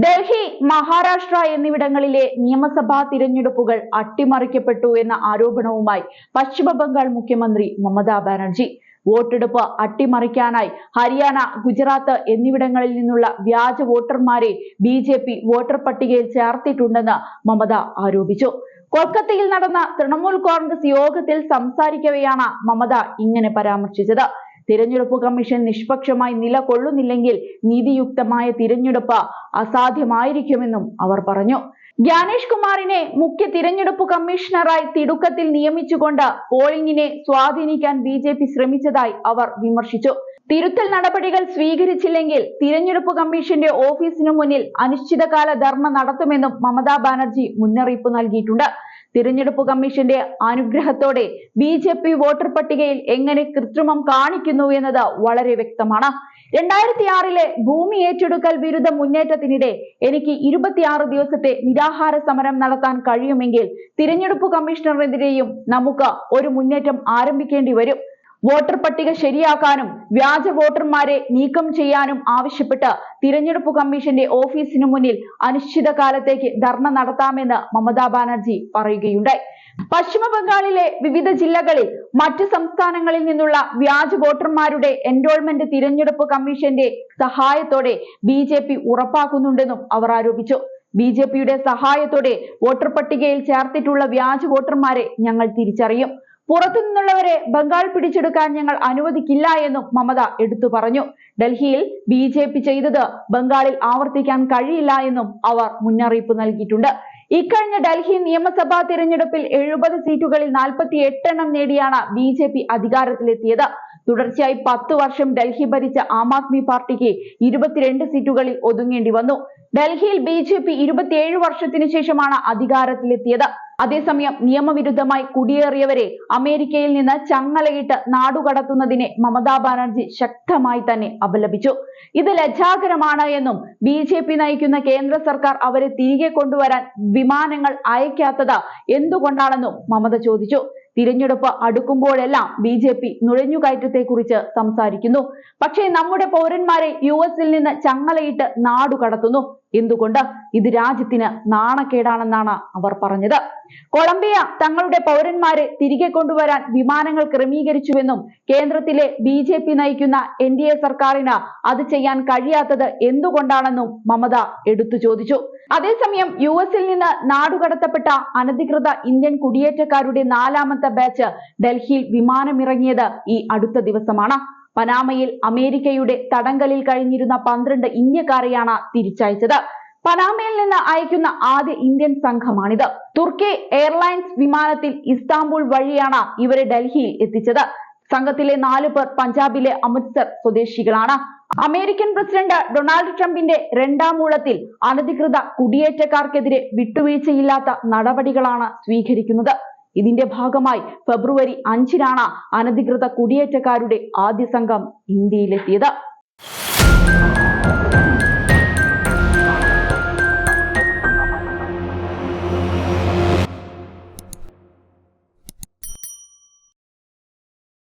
ഡൽഹി, മഹാരാഷ്ട്ര എന്നിവിടങ്ങളിലെ നിയമസഭാ തിരഞ്ഞെടുപ്പുകൾ അട്ടിമറിക്കപ്പെട്ടു എന്ന ആരോപണവുമായി പശ്ചിമ ബംഗാൾ മുഖ്യമന്ത്രി മമതാ ബാനർജി. വോട്ടെടുപ്പ് അട്ടിമറിക്കാനായി ഹരിയാന, ഗുജറാത്ത് എന്നിവിടങ്ങളിൽ നിന്നുള്ള വ്യാജ വോട്ടർമാരെ ബി.ജെ.പി. വോട്ടർ പട്ടികയിൽ ചേർത്തിട്ടുണ്ടെന്ന് മമത ആരോപിച്ചു. കൊൽക്കത്തയിൽ നടന്ന തൃണമൂൽ കോൺഗ്രസ് യോഗത്തിൽ സംസാരിക്കവെയാണ് മമത ഇങ്ങനെ പരാമർശിച്ചത്. തിരഞ്ഞെടുപ്പ് കമ്മീഷൻ നിഷ്പക്ഷമായി നിലകൊള്ളുന്നില്ലെങ്കിൽ നീതിയുക്തമായ തിരഞ്ഞെടുപ്പ് അസാധ്യമായിരിക്കുമെന്നും അവർ പറഞ്ഞു. ജ്ഞാനേഷ് കുമാറിനെ മുഖ്യ തിരഞ്ഞെടുപ്പ് കമ്മീഷണറായി തിടുക്കത്തിൽ നിയമിച്ചുകൊണ്ട് പോളിംഗിനെ സ്വാധീനിക്കാൻ ബി.ജെ.പി. ശ്രമിച്ചതായി അവർ വിമർശിച്ചു. തിരുത്തൽ നടപടികൾ സ്വീകരിച്ചില്ലെങ്കിൽ തിരഞ്ഞെടുപ്പ് കമ്മീഷന്റെ ഓഫീസിനു മുന്നിൽ അനിശ്ചിതകാല ധർണ നടത്തുമെന്നും മമതാ ബാനർജി മുന്നറിയിപ്പ് നൽകിയിട്ടുണ്ട്. തിരഞ്ഞെടുപ്പ് കമ്മീഷന്റെ അനുഗ്രഹത്തോടെ ബി.ജെ.പി. വോട്ടർ പട്ടികയിൽ എങ്ങനെ കൃത്രിമം കാണിക്കുന്നു എന്നത് വളരെ വ്യക്തമാണ്. 2006 ഭൂമി ഏറ്റെടുക്കൽ വിരുദ്ധ മുന്നേറ്റത്തിനിടെ എനിക്ക് 26 ദിവസത്തെ നിരാഹാര സമരം നടത്താൻ കഴിയുമെങ്കിൽ തിരഞ്ഞെടുപ്പ് കമ്മീഷണറെതിരെയും നമുക്ക് ഒരു മുന്നേറ്റം ആരംഭിക്കേണ്ടി വരും. വോട്ടർ പട്ടിക ശരിയാക്കാനും വ്യാജ വോട്ടർമാരെ നീക്കം ചെയ്യാനും ആവശ്യപ്പെട്ട് തിരഞ്ഞെടുപ്പ് കമ്മീഷന്റെ ഓഫീസിനു മുന്നിൽ അനിശ്ചിതകാലത്തേക്ക് ധർണ നടത്താമെന്ന് മമതാ ബാനർജി പറയുകയുണ്ടായി. പശ്ചിമ ബംഗാളിലെ വിവിധ ജില്ലകളിൽ മറ്റ് സംസ്ഥാനങ്ങളിൽ നിന്നുള്ള വ്യാജ വോട്ടർമാരുടെ എൻറോൾമെന്റ് തിരഞ്ഞെടുപ്പ് കമ്മീഷന്റെ സഹായത്തോടെ ബി.ജെ.പി. ഉറപ്പാക്കുന്നുണ്ടെന്നും അവർ ആരോപിച്ചു. ബി.ജെ.പിയുടെ സഹായത്തോടെ വോട്ടർ പട്ടികയിൽ ചേർത്തിട്ടുള്ള വ്യാജ വോട്ടർമാരെ ഞങ്ങൾ തിരിച്ചറിയും. പുറത്തുനിന്നുള്ളവരെ ബംഗാൾ പിടിച്ചെടുക്കാൻ ഞങ്ങൾ അനുവദിക്കില്ല എന്നും മമത എടുത്തു പറഞ്ഞു. ഡൽഹിയിൽ ബി.ജെ.പി. ചെയ്തത് ബംഗാളിൽ ആവർത്തിക്കാൻ കഴിയില്ല എന്നും അവർ മുന്നറിയിപ്പ് നൽകിയിട്ടുണ്ട്. ഇക്കഴിഞ്ഞ ഡൽഹി നിയമസഭാ തിരഞ്ഞെടുപ്പിൽ 70 സീറ്റുകളിൽ 48 എണ്ണം നേടിയാണ് ബി.ജെ.പി. അധികാരത്തിലെത്തിയത്. തുടർച്ചയായി 10 വർഷം ഡൽഹി ഭരിച്ച ആം ആദ്മി പാർട്ടിക്ക് 22 സീറ്റുകളിൽ ഒതുങ്ങേണ്ടി വന്നു. ഡൽഹിയിൽ ബി.ജെ.പി. 27 വർഷത്തിനു ശേഷമാണ് അധികാരത്തിലെത്തിയത്. അതേസമയം നിയമവിരുദ്ധമായി കുടിയേറിയവരെ അമേരിക്കയിൽ നിന്ന് ചങ്ങലയിട്ട് നാടുകടത്തുന്നതിനെ മമതാ ബാനർജി ശക്തമായി തന്നെ അപലപിച്ചു. ഇത് ലജ്ജാകരമാണ് എന്നും ബി.ജെ.പി. നയിക്കുന്ന കേന്ദ്ര സർക്കാർ അവരെ തിരികെ കൊണ്ടുവരാൻ വിമാനങ്ങൾ അയക്കാത്തത് എന്തുകൊണ്ടാണെന്നും മമത ചോദിച്ചു. തിരഞ്ഞെടുപ്പ് അടുക്കുമ്പോഴെല്ലാം ബി.ജെ.പി. നുഴഞ്ഞുകയറ്റത്തെക്കുറിച്ച് സംസാരിക്കുന്നു. പക്ഷേ നമ്മുടെ പൗരന്മാരെ യുഎസിൽ നിന്ന് ചങ്ങലയിട്ട് നാടുകടത്തുന്നു. എന്തുകൊണ്ട്? ഇത് രാജ്യത്തിന് നാണക്കേടാണെന്നാണ് അവർ പറഞ്ഞത്. കൊളംബിയ തങ്ങളുടെ പൗരന്മാരെ തിരികെ കൊണ്ടുവരാൻ വിമാനങ്ങൾ ക്രമീകരിച്ചുവെന്നും കേന്ദ്രത്തിലെ ബി.ജെ.പി. നയിക്കുന്ന എൻ.ഡി.എ സർക്കാരിന് അത് ചെയ്യാൻ കഴിയാത്തത് എന്തുകൊണ്ടാണെന്നും മമത എടുത്തു ചോദിച്ചു. അതേസമയം യുഎസിൽ നിന്ന് നാടുകടത്തപ്പെട്ട അനധികൃത ഇന്ത്യൻ കുടിയേറ്റക്കാരുടെ 4ാമത്തെ ബാച്ച് ഡൽഹിയിൽ വിമാനമിറങ്ങിയത് ഈ അടുത്ത ദിവസമാണ്. പനാമയിൽ അമേരിക്കയുടെ തടങ്കലിൽ കഴിഞ്ഞിരുന്ന 12 ഇന്ത്യക്കാരെയാണ് തിരിച്ചയച്ചത്. പനാമയിൽ നിന്ന് അയക്കുന്ന ആദ്യ ഇന്ത്യൻ സംഘമാണിത്. തുർക്കി എയർലൈൻസ് വിമാനത്തിൽ ഇസ്താംബുൾ വഴിയാണ് ഇവരെ ഡൽഹിയിൽ എത്തിച്ചത്. സംഘത്തിലെ 4 പേർ പഞ്ചാബിലെ അമൃത്സർ സ്വദേശികളാണ്. അമേരിക്കൻ പ്രസിഡന്റ് ഡൊണാൾഡ് ട്രംപിന്റെ 2ാം ഊഴത്തിൽ അനധികൃത കുടിയേറ്റക്കാർക്കെതിരെ വിട്ടുവീഴ്ചയില്ലാത്ത നടപടികളാണ് സ്വീകരിക്കുന്നത്. ഇതിന്റെ ഭാഗമായി ഫെബ്രുവരി 5-നാണ് അനധികൃത കുടിയേറ്റക്കാരുടെ ആദ്യ സംഘം ഇന്ത്യയിലെത്തിയത്.